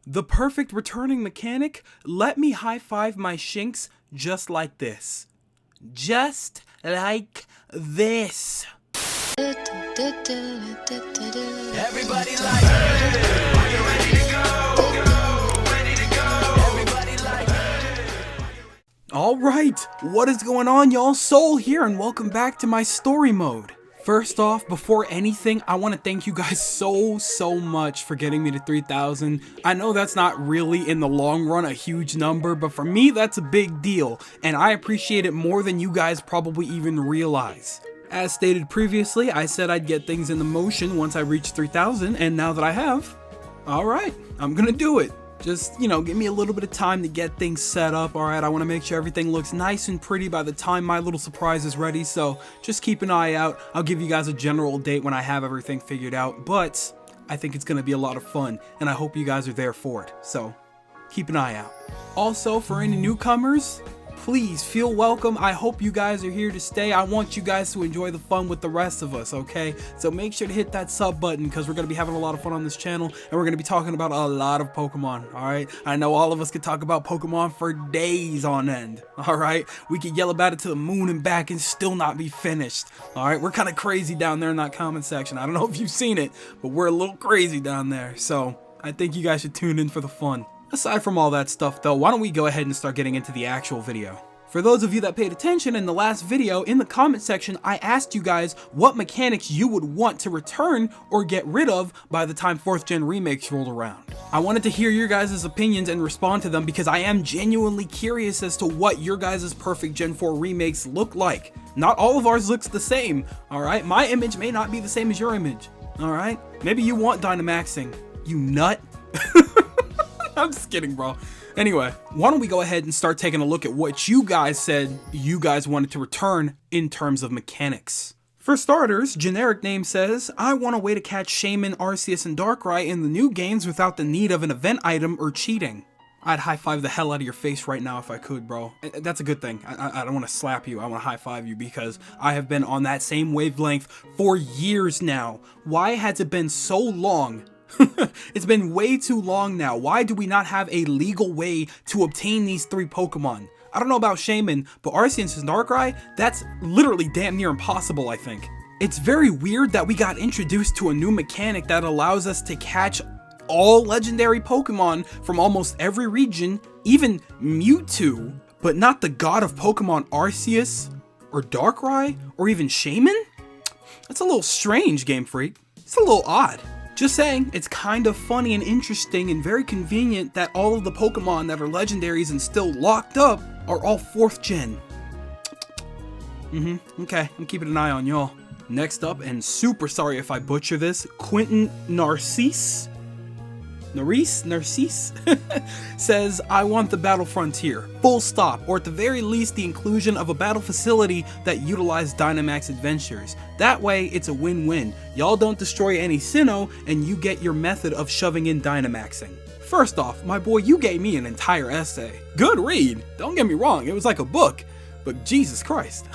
The perfect returning mechanic? Let me high-five my shinks just like this. Just like this. Everybody like, hey, are you ready to go? Ready to go. Everybody like, hey. Alright, what is going on, y'all? Soul here, and welcome back to my story mode. First off, before anything, I want to thank you guys so much for getting me to 3,000. I know that's not really, in the long run, a huge number, but for me, that's a big deal, and I appreciate it more than you guys probably even realize. As stated previously, I said I'd get things into motion once I reach 3,000, and now that I have, alright, I'm gonna do it. Just, give me a little bit of time to get things set up, alright? I want to make sure everything looks nice and pretty by the time my little surprise is ready, so just keep an eye out. I'll give you guys a general date when I have everything figured out, but I think it's going to be a lot of fun, and I hope you guys are there for it, so keep an eye out. Also, for any newcomers, please feel welcome. I hope you guys are here to stay. I want you guys to enjoy the fun with the rest of us, okay? So make sure to hit that sub button because we're going to be having a lot of fun on this channel and we're going to be talking about a lot of Pokemon, alright? I know all of us could talk about Pokemon for days on end, alright? We could yell about it to the moon and back and still not be finished, alright? We're kind of crazy down there in that comment section. I don't know if you've seen it, but we're a little crazy down there. So I think you guys should tune in for the fun. Aside from all that stuff though, why don't we go ahead and start getting into the actual video. For those of you that paid attention in the last video, in the comment section, I asked you guys what mechanics you would want to return or get rid of by the time 4th Gen Remakes rolled around. I wanted to hear your guys' opinions and respond to them because I am genuinely curious as to what your guys' perfect Gen 4 remakes look like. Not all of ours looks the same, alright? My image may not be the same as your image, alright? Maybe you want Dynamaxing, you nut. I'm just kidding, bro. Anyway, why don't we go ahead and start taking a look at what you guys said you guys wanted to return in terms of mechanics. For starters, Generic Name says, I want a way to catch Shaman, Arceus, and Darkrai in the new games without the need of an event item or cheating. I'd high-five the hell out of your face right now if I could, bro. That's a good thing. I don't want to slap you. I want to high-five you because I have been on that same wavelength for years now. Why has it been so long? It's been way too long now. Why do we not have a legal way to obtain these 3 Pokemon? I don't know about Shaman, but Arceus and Darkrai, that's literally damn near impossible, I think. It's very weird that we got introduced to a new mechanic that allows us to catch all legendary Pokemon from almost every region, even Mewtwo, but not the god of Pokemon Arceus, or Darkrai, or even Shaman? That's a little strange, Game Freak. It's a little odd. Just saying, it's kind of funny and interesting and very convenient that all of the Pokemon that are legendaries and still locked up are all 4th gen. Okay, I'm keeping an eye on y'all. Next up, and super sorry if I butcher this, Quentin Narcisse says, I want the Battle Frontier, full stop, or at the very least the inclusion of a battle facility that utilizes Dynamax adventures. That way, it's a win-win. Y'all don't destroy any Sinnoh, and you get your method of shoving in Dynamaxing. First off, my boy, you gave me an entire essay. Good read, don't get me wrong, it was like a book, but Jesus Christ.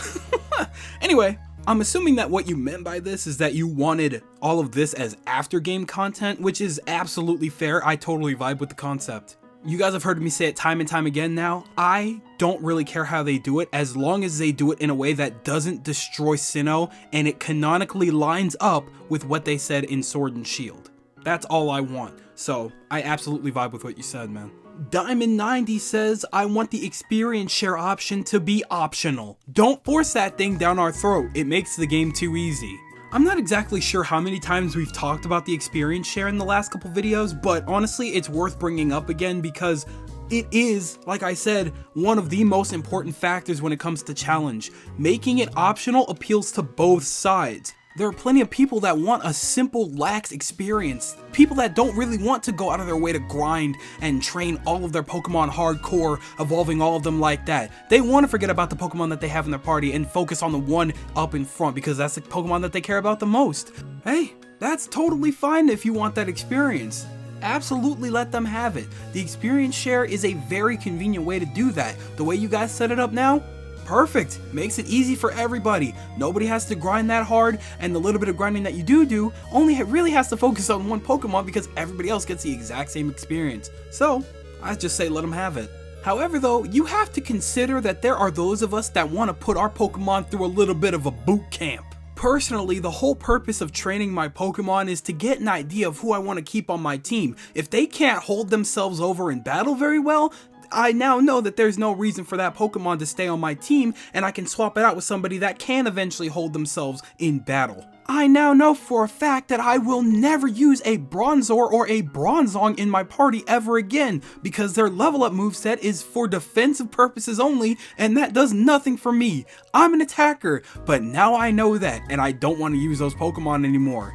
Anyway, I'm assuming that what you meant by this is that you wanted all of this as after game content, which is absolutely fair. I totally vibe with the concept. You guys have heard me say it time and time again now. I don't really care how they do it as long as they do it in a way that doesn't destroy Sinnoh and it canonically lines up with what they said in Sword and Shield. That's all I want. So I absolutely vibe with what you said, man. Diamond90 says, I want the experience share option to be optional. Don't force that thing down our throat. It makes the game too easy. I'm not exactly sure how many times we've talked about the experience share in the last couple videos, but honestly, it's worth bringing up again because it is, like I said, one of the most important factors when it comes to challenge. Making it optional appeals to both sides. There are plenty of people that want a simple, lax experience. People that don't really want to go out of their way to grind and train all of their Pokemon hardcore, evolving all of them like that. They want to forget about the Pokemon that they have in their party and focus on the one up in front because that's the Pokemon that they care about the most. Hey, that's totally fine if you want that experience. Absolutely let them have it. The experience share is a very convenient way to do that. The way you guys set it up now, Perfect. Makes it easy for everybody. Nobody has to grind that hard, and the little bit of grinding that you do only really has to focus on one Pokemon because everybody else gets the exact same experience. So, I just say let them have it. However though, you have to consider that there are those of us that want to put our Pokemon through a little bit of a boot camp. Personally, the whole purpose of training my Pokemon is to get an idea of who I want to keep on my team. If they can't hold themselves over in battle very well, I now know that there's no reason for that Pokemon to stay on my team, and I can swap it out with somebody that can eventually hold themselves in battle. I now know for a fact that I will never use a Bronzor or a Bronzong in my party ever again, because their level up moveset is for defensive purposes only, and that does nothing for me. I'm an attacker, but now I know that, and I don't want to use those Pokemon anymore.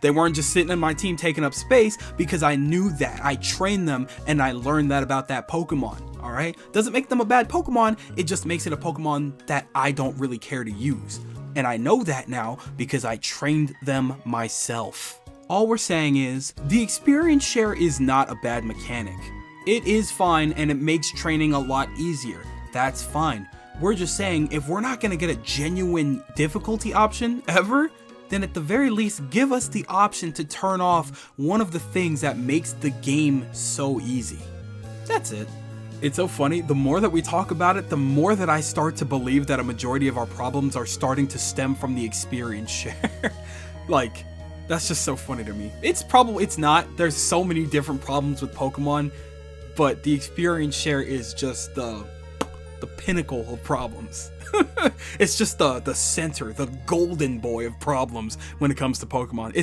They weren't just sitting in my team taking up space because I knew that. I trained them and I learned that about that Pokemon, alright? Doesn't make them a bad Pokemon, it just makes it a Pokemon that I don't really care to use. And I know that now because I trained them myself. All we're saying is, the experience share is not a bad mechanic. It is fine and it makes training a lot easier. That's fine. We're just saying if we're not going to get a genuine difficulty option ever, then at the very least give us the option to turn off one of the things that makes the game so easy. That's it. It's so funny, the more that we talk about it, the more that I start to believe that a majority of our problems are starting to stem from the experience share. Like, that's just so funny to me. It's not, there's so many different problems with Pokemon, but the experience share is just the pinnacle of problems. It's just the center, the golden boy of problems when it comes to Pokemon.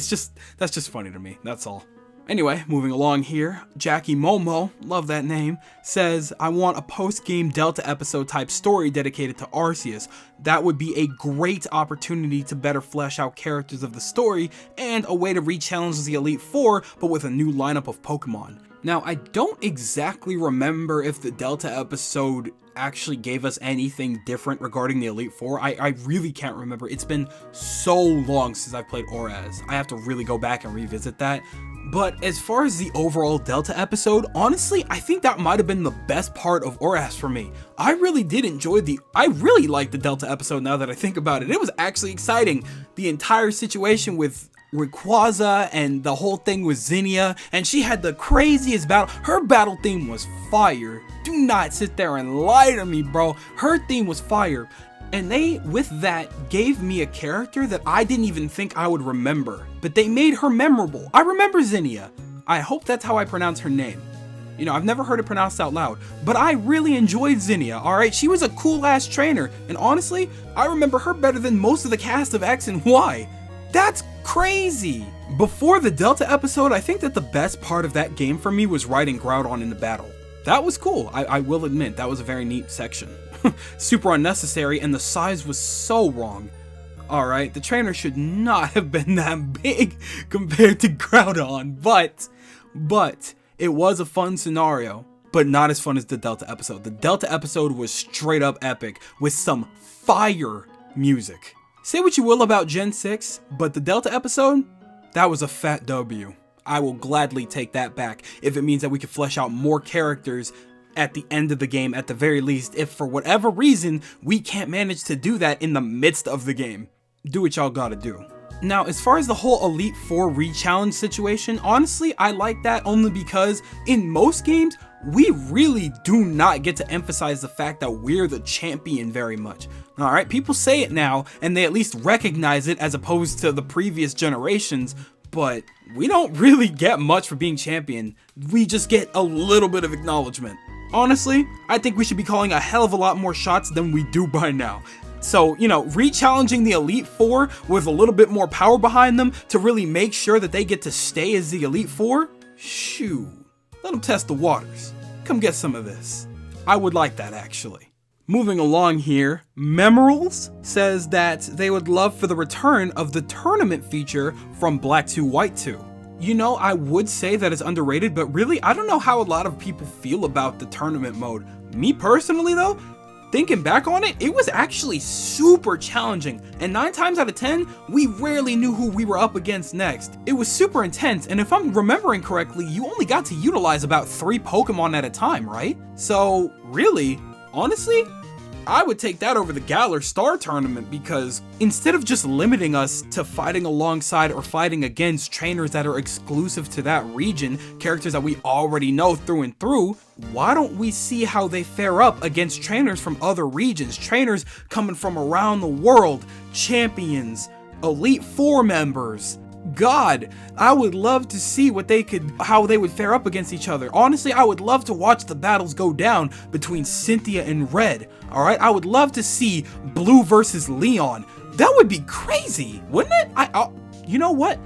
That's just funny to me, that's all. Anyway, moving along here, Jackie Momo, love that name, says, I want a post-game Delta episode type story dedicated to Arceus. That would be a great opportunity to better flesh out characters of the story, and a way to re-challenge the Elite Four, but with a new lineup of Pokemon. Now, I don't exactly remember if the Delta episode actually gave us anything different regarding the Elite Four. I really can't remember. It's been so long since I've played ORAS. I have to really go back and revisit that. But as far as the overall Delta episode, honestly, I think that might have been the best part of ORAS for me. I really liked the Delta episode now that I think about it. It was actually exciting. The entire situation with Rayquaza and the whole thing with Zinnia, and she had the craziest battle. Her battle theme was fire. Do not sit there and lie to me, bro. Her theme was fire. And they, with that, gave me a character that I didn't even think I would remember. But they made her memorable. I remember Zinnia. I hope that's how I pronounce her name. You know, I've never heard it pronounced out loud, but I really enjoyed Zinnia, alright? She was a cool-ass trainer, and honestly, I remember her better than most of the cast of X and Y. That's crazy! Before the Delta episode, I think that the best part of that game for me was riding Groudon in the battle. That was cool, I will admit, that was a very neat section. Super unnecessary, and the size was so wrong. Alright, the trainer should not have been that big compared to Groudon, but it was a fun scenario, but not as fun as the Delta episode. The Delta episode was straight up epic, with some fire music. Say what you will about Gen 6, but the Delta episode, that was a fat W. I will gladly take that back if it means that we can flesh out more characters at the end of the game, at the very least, if for whatever reason we can't manage to do that in the midst of the game. Do what y'all gotta do. Now, as far as the whole Elite Four re-challenge situation, honestly, I like that only because in most games, we really do not get to emphasize the fact that we're the champion very much. Alright, people say it now, and they at least recognize it as opposed to the previous generations, but we don't really get much for being champion. We just get a little bit of acknowledgement. Honestly, I think we should be calling a hell of a lot more shots than we do by now. So, you know, re-challenging the Elite Four with a little bit more power behind them to really make sure that they get to stay as the Elite Four? Shoo. Let them test the waters. Come get some of this. I would like that, actually. Moving along here, Memorals says that they would love for the return of the tournament feature from Black 2 White 2. You know, I would say that it's underrated, but really, I don't know how a lot of people feel about the tournament mode. Me personally though, thinking back on it, it was actually super challenging, and 9 times out of 10, we rarely knew who we were up against next. It was super intense, and if I'm remembering correctly, you only got to utilize about 3 Pokemon at a time, right? So, really, honestly, I would take that over the Galar Star Tournament, because instead of just limiting us to fighting alongside or fighting against trainers that are exclusive to that region, characters that we already know through and through, why don't we see how they fare up against trainers from other regions, trainers coming from around the world, champions, Elite Four members. God, I would love to see how they would fare up against each other. Honestly, I would love to watch the battles go down between Cynthia and Red. Alright, I would love to see Blue versus Leon. That would be crazy, wouldn't it? You know what?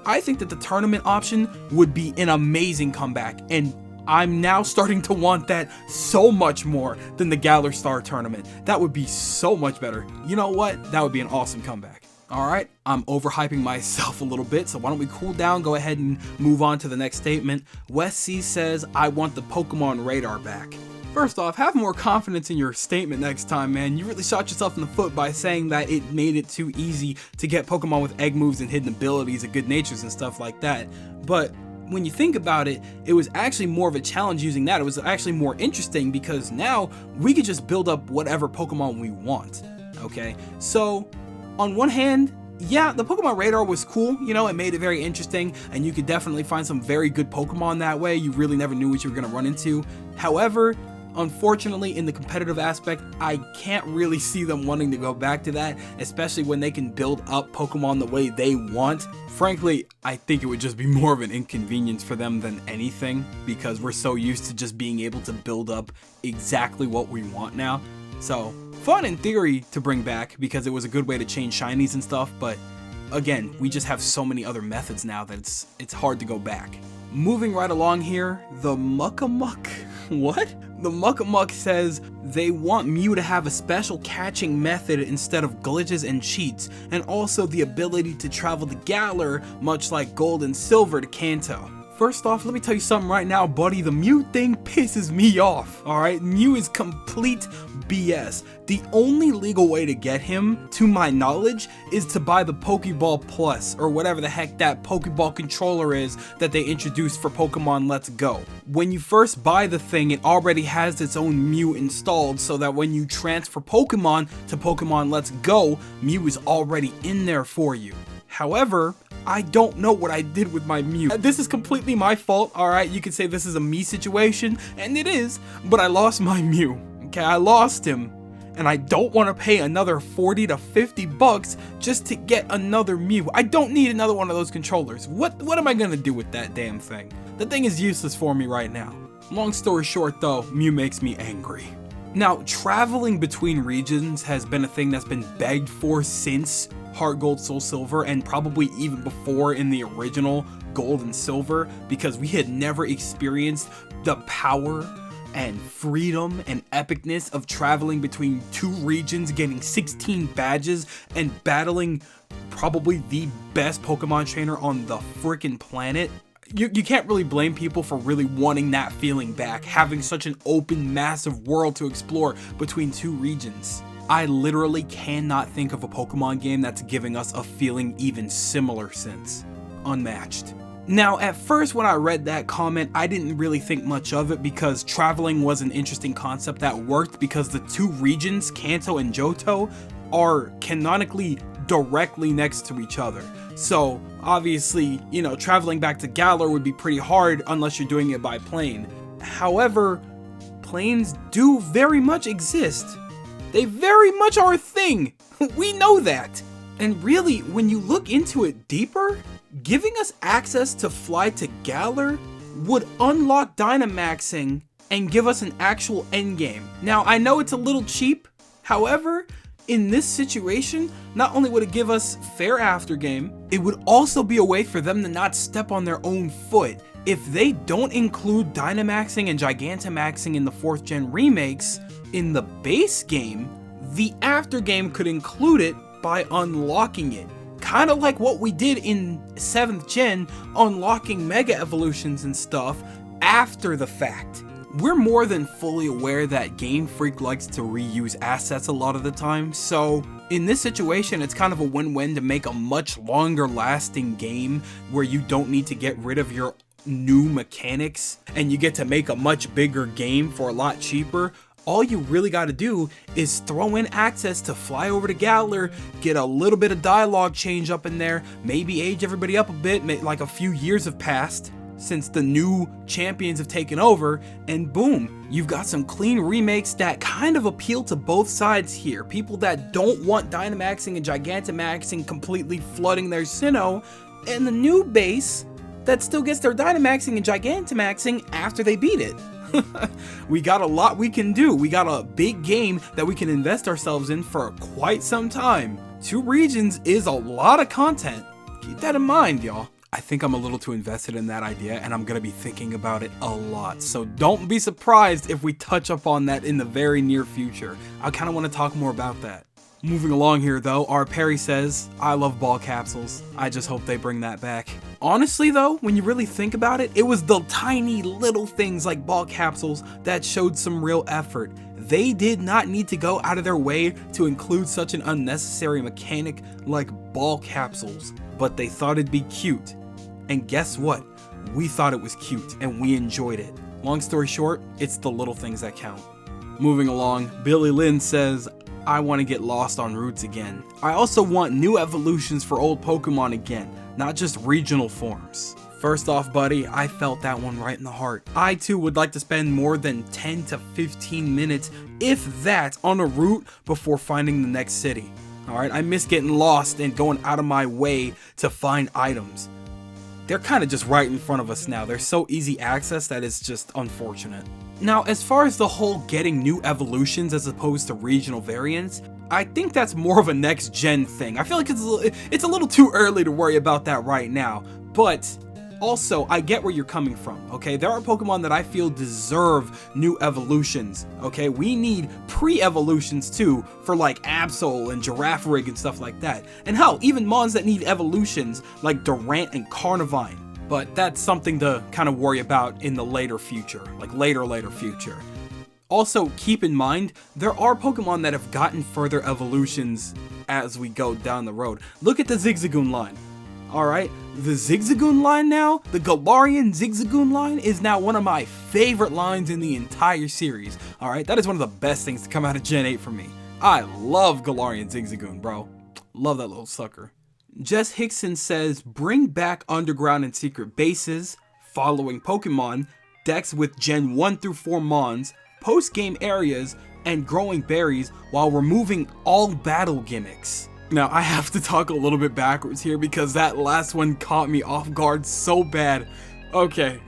I think that the tournament option would be an amazing comeback, and I'm now starting to want that so much more than the Galar Star Tournament. That would be so much better. You know what? That would be an awesome comeback. Alright, I'm overhyping myself a little bit, so why don't we cool down, go ahead and move on to the next statement. Wes C says, I want the Pokemon radar back. First off, have more confidence in your statement next time, man. You really shot yourself in the foot by saying that it made it too easy to get Pokemon with egg moves and hidden abilities and good natures and stuff like that. But when you think about it, it was actually more of a challenge using that. It was actually more interesting because now we could just build up whatever Pokemon we want. Okay, so on one hand, yeah, the Pokemon radar was cool, you know, it made it very interesting, and you could definitely find some very good Pokemon that way. You really never knew what you were going to run into. However, unfortunately, in the competitive aspect, I can't really see them wanting to go back to that, especially when they can build up Pokemon the way they want. Frankly, I think it would just be more of an inconvenience for them than anything, because we're so used to just being able to build up exactly what we want now. So, fun in theory to bring back, because it was a good way to change shinies and stuff, but again, we just have so many other methods now that it's hard to go back. Moving right along here, the Muckamuck. What? The Muckamuck says they want Mew to have a special catching method instead of glitches and cheats, and also the ability to travel to Galar, much like Gold and Silver to Kanto. First off, let me tell you something right now, buddy. The Mew thing pisses me off, alright? Mew is complete BS. The only legal way to get him, to my knowledge, is to buy the Pokeball Plus, or whatever the heck that Pokeball controller is that they introduced for Pokemon Let's Go. When you first buy the thing, it already has its own Mew installed, so that when you transfer Pokemon to Pokemon Let's Go, Mew is already in there for you. However, I don't know what I did with my Mew. This is completely my fault, alright? You could say this is a me situation, and it is, but I lost my Mew. Okay, I lost him, and I don't want to pay another 40 to 50 bucks just to get another Mew. I don't need another one of those controllers. What am I gonna do with that damn thing? The thing is useless for me right now. Long story short though, Mew makes me angry. Now, traveling between regions has been a thing that's been begged for since Heart Gold, Soul Silver, and probably even before in the original Gold and Silver, because we had never experienced the power and freedom and epicness of traveling between two regions, getting 16 badges, and battling probably the best Pokemon trainer on the freaking planet. You can't really blame people for really wanting that feeling back, having such an open, massive world to explore between two regions. I literally cannot think of a Pokemon game that's giving us a feeling even similar since. Unmatched. Now, at first when I read that comment, I didn't really think much of it because traveling was an interesting concept that worked because the two regions, Kanto and Johto, are canonically directly next to each other. So, obviously, you know, traveling back to Galar would be pretty hard unless you're doing it by plane. However, planes do very much exist. They very much are a thing. We know that. And really, when you look into it deeper, giving us access to fly to Galar would unlock Dynamaxing and give us an actual endgame. Now, I know it's a little cheap. However, in this situation, not only would it give us fair aftergame, it would also be a way for them to not step on their own foot. If they don't include Dynamaxing and Gigantamaxing in the 4th gen remakes, in the base game, the aftergame could include it by unlocking it. Kind of like what we did in 7th gen, unlocking Mega Evolutions and stuff after the fact. We're more than fully aware that Game Freak likes to reuse assets a lot of the time, so in this situation it's kind of a win-win to make a much longer lasting game where you don't need to get rid of your new mechanics and you get to make a much bigger game for a lot cheaper. All you really got to do is throw in access to fly over to Gattler, get a little bit of dialogue change up in there, maybe age everybody up a bit, like a few years have passed since the new champions have taken over, and boom, you've got some clean remakes that kind of appeal to both sides here. People that don't want Dynamaxing and Gigantamaxing completely flooding their Sinnoh, and the new base that still gets their Dynamaxing and Gigantamaxing after they beat it. We got a lot we can do. We got a big game that we can invest ourselves in for quite some time. 2 regions is a lot of content. Keep that in mind, y'all. I think I'm a little too invested in that idea, and I'm gonna be thinking about it a lot. So don't be surprised if we touch up on that in the very near future. I kind of want to talk more about that. Moving along here though, our Perry says, I love ball capsules. I just hope they bring that back. Honestly though, when you really think about it, it was the tiny little things like ball capsules that showed some real effort. They did not need to go out of their way to include such an unnecessary mechanic like ball capsules, but they thought it'd be cute. And guess what? We thought it was cute and we enjoyed it. Long story short, it's the little things that count. Moving along, Billy Lynn says, I want to get lost on routes again. I also want new evolutions for old Pokemon again, not just regional forms. First off, buddy, I felt that one right in the heart. I too would like to spend more than 10 to 15 minutes, if that, on a route before finding the next city. Alright, I miss getting lost and going out of my way to find items. They're kind of just right in front of us now. They're so easy access that it's just unfortunate. Now, as far as the whole getting new evolutions as opposed to regional variants, I think that's more of a next gen thing. I feel like it's a little too early to worry about that right now, but also I get where you're coming from, okay? There are Pokemon that I feel deserve new evolutions, okay? We need pre-evolutions too for like Absol and Girafarig and stuff like that. And hell, even Mons that need evolutions like Durant and Carnivine. But that's something to kind of worry about in the later future, like later future. Also, keep in mind, there are Pokemon that have gotten further evolutions as we go down the road. Look at the Zigzagoon line. Alright, the Zigzagoon line now, the Galarian Zigzagoon line is now one of my favorite lines in the entire series. Alright, that is one of the best things to come out of Gen 8 for me. I love Galarian Zigzagoon, bro. Love that little sucker. Jess Hickson says, bring back underground and secret bases, following Pokemon, decks with Gen 1 through 4 Mons, post-game areas, and growing berries while removing all battle gimmicks. Now, I have to talk a little bit backwards here because that last one caught me off guard so bad. Okay,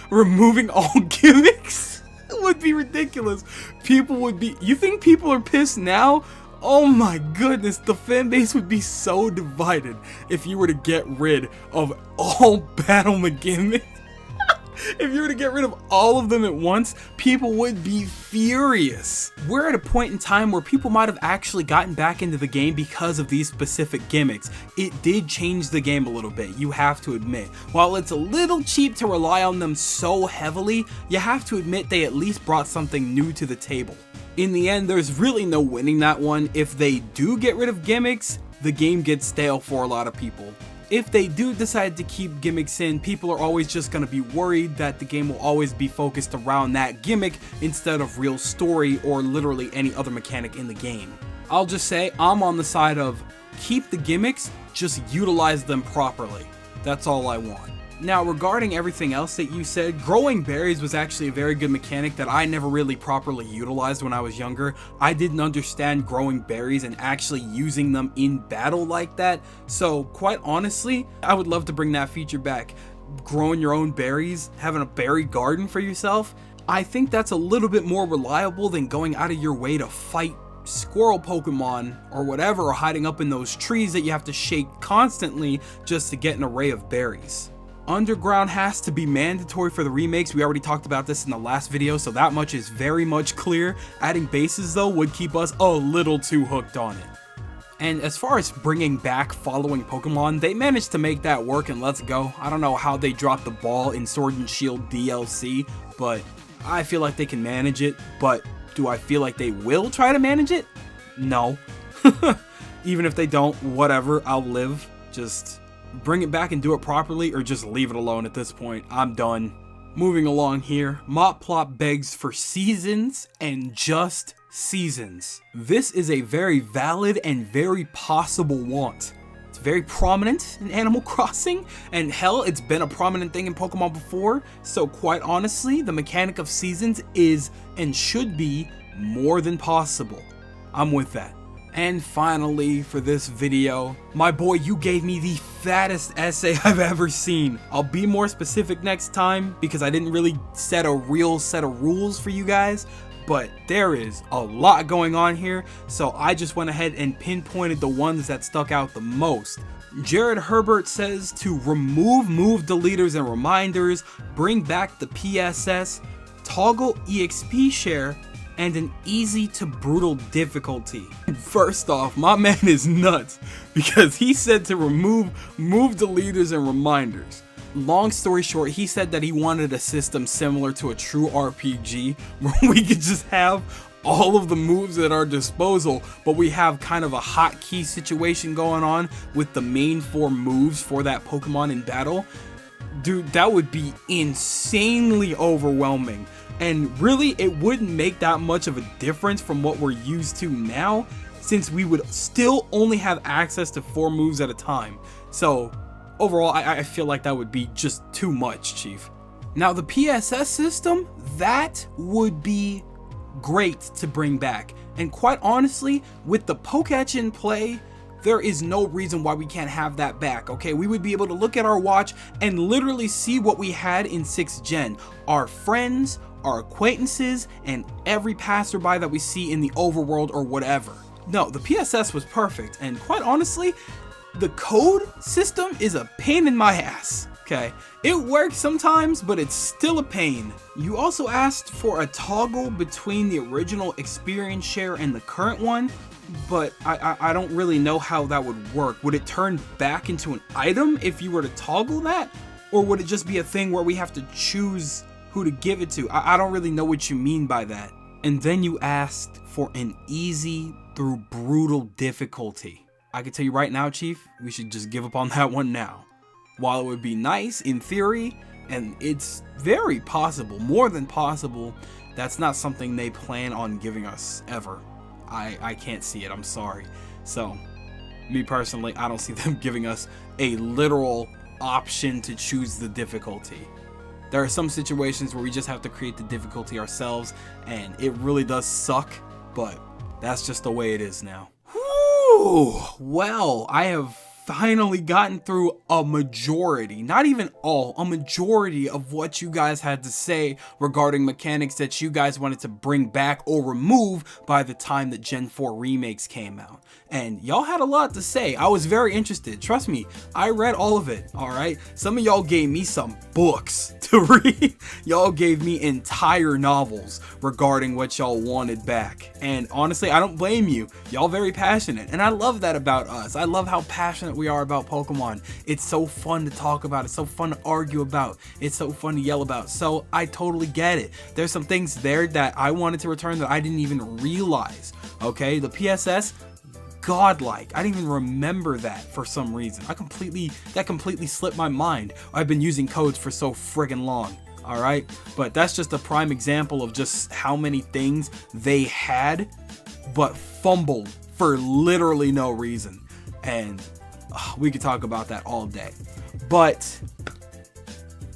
removing all gimmicks would be ridiculous. People would be, you think people are pissed now? Oh my goodness, the fan base would be so divided if you were to get rid of all battle gimmicks. If you were to get rid of all of them at once, people would be furious. We're at a point in time where people might have actually gotten back into the game because of these specific gimmicks. It did change the game a little bit, you have to admit. While it's a little cheap to rely on them so heavily, you have to admit they at least brought something new to the table. In the end, there's really no winning that one. If they do get rid of gimmicks, the game gets stale for a lot of people. If they do decide to keep gimmicks in, people are always just going to be worried that the game will always be focused around that gimmick instead of real story or literally any other mechanic in the game. I'll just say I'm on the side of keep the gimmicks, just utilize them properly. That's all I want. Now, regarding everything else that you said, growing berries was actually a very good mechanic that I never really properly utilized when I was younger. I didn't understand growing berries and actually using them in battle like that. So, quite honestly, I would love to bring that feature back. Growing your own berries, having a berry garden for yourself, I think that's a little bit more reliable than going out of your way to fight squirrel Pokemon or whatever, or hiding up in those trees that you have to shake constantly just to get an array of berries. Underground has to be mandatory for the remakes. We already talked about this in the last video, so that much is very much clear. Adding bases though would keep us a little too hooked on it. And as far as bringing back following Pokemon, they managed to make that work and let's go. I don't know how they dropped the ball in Sword and Shield DLC, but I feel like they can manage it. But do I feel like they will try to manage it? No. Even if they don't, whatever, I'll live. Just bring it back and do it properly, or just leave it alone at this point. I'm done. Moving along here, Mopplop begs for seasons and just seasons. This is a very valid and very possible want. It's very prominent in Animal Crossing, and hell, it's been a prominent thing in Pokemon before, so quite honestly, the mechanic of seasons is and should be more than possible. I'm with that. And finally, for this video, my boy, you gave me the fattest essay I've ever seen. I'll be more specific next time because I didn't really set a real set of rules for you guys, but there is a lot going on here, so I just went ahead and pinpointed the ones that stuck out the most. Jared Herbert says to remove move deleters and reminders, bring back the PSS, toggle EXP share, and an easy to brutal difficulty. First off, my man is nuts because he said to remove move deleters and reminders. Long story short, he said that he wanted a system similar to a true RPG where we could just have all of the moves at our disposal, but we have kind of a hotkey situation going on with the main 4 moves for that Pokemon in battle. Dude, that would be insanely overwhelming. And really, it wouldn't make that much of a difference from what we're used to now, since we would still only have access to 4 moves at a time. So overall, I feel like that would be just too much, Chief. Now, the PSS system, that would be great to bring back. And quite honestly, with the Poketch in play, there is no reason why we can't have that back, okay? We would be able to look at our watch and literally see what we had in 6th gen. Our friends, our acquaintances, and every passerby that we see in the overworld or whatever. No, the PSS was perfect, and quite honestly, the code system is a pain in my ass, okay? It works sometimes, but it's still a pain. You also asked for a toggle between the original experience share and the current one, but I don't really know how that would work. Would it turn back into an item if you were to toggle that? Or would it just be a thing where we have to choose who to give it to? I don't really know what you mean by that. And then you asked for an easy through brutal difficulty. I can tell you right now, Chief, we should just give up on that one now. While it would be nice in theory, and it's very possible, more than possible, that's not something they plan on giving us ever. I can't see it, I'm sorry. So, me personally, I don't see them giving us a literal option to choose the difficulty. There are some situations where we just have to create the difficulty ourselves, and it really does suck, but that's just the way it is now. Whew! Well, I have finally gotten through a majority, not even all, a majority of what you guys had to say regarding mechanics that you guys wanted to bring back or remove by the time that Gen 4 Remakes came out. And y'all had a lot to say. I was very interested. Trust me, I read all of it, alright? Some of y'all gave me some books to read. Y'all gave me entire novels regarding what y'all wanted back. And honestly, I don't blame you. Y'all very passionate. And I love that about us. I love how passionate we are about Pokemon. It's so fun to talk about. It's so fun to argue about. It's so fun to yell about. So I totally get it. There's some things there that I wanted to return that I didn't even realize. Okay, the PSS, godlike. I didn't even remember that for some reason. That completely slipped my mind. I've been using codes for so friggin' long. Alright, but that's just a prime example of just how many things they had but fumbled for literally no reason. And we could talk about that all day. But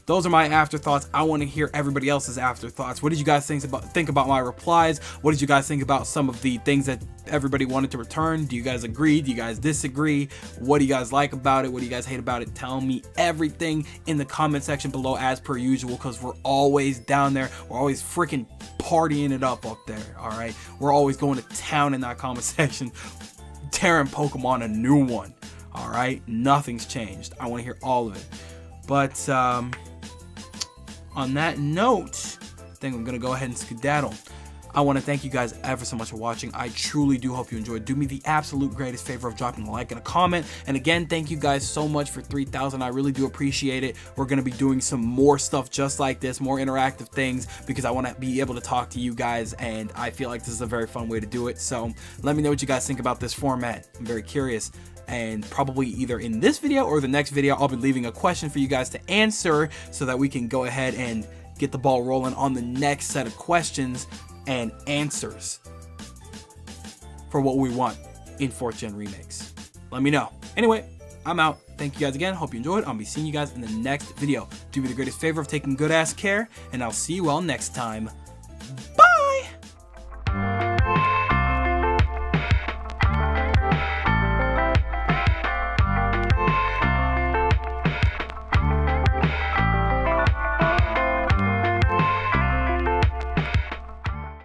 those are my afterthoughts. I want to hear everybody else's afterthoughts. What did you guys think about my replies? What did you guys think about some of the things that everybody wanted to return? Do you guys agree? Do you guys disagree? What do you guys like about it? What do you guys hate about it? Tell me everything in the comment section below as per usual, because we're always down there. We're always freaking partying it up there, all right? We're always going to town in that comment section, tearing Pokemon a new one, all right? Nothing's changed. I want to hear all of it. But on that note, I think I'm going to go ahead and skedaddle. I want to thank you guys ever so much for watching. I truly do hope you enjoyed. Do me the absolute greatest favor of dropping a like and a comment. And again, thank you guys so much for 3,000. I really do appreciate it. We're going to be doing some more stuff just like this, more interactive things, because I want to be able to talk to you guys, and I feel like this is a very fun way to do it. So let me know what you guys think about this format. I'm very curious. And probably either in this video or the next video, I'll be leaving a question for you guys to answer so that we can go ahead and get the ball rolling on the next set of questions and answers for what we want in 4th Gen Remakes. Let me know. Anyway, I'm out. Thank you guys again. Hope you enjoyed. I'll be seeing you guys in the next video. Do me the greatest favor of taking good ass care, and I'll see you all next time.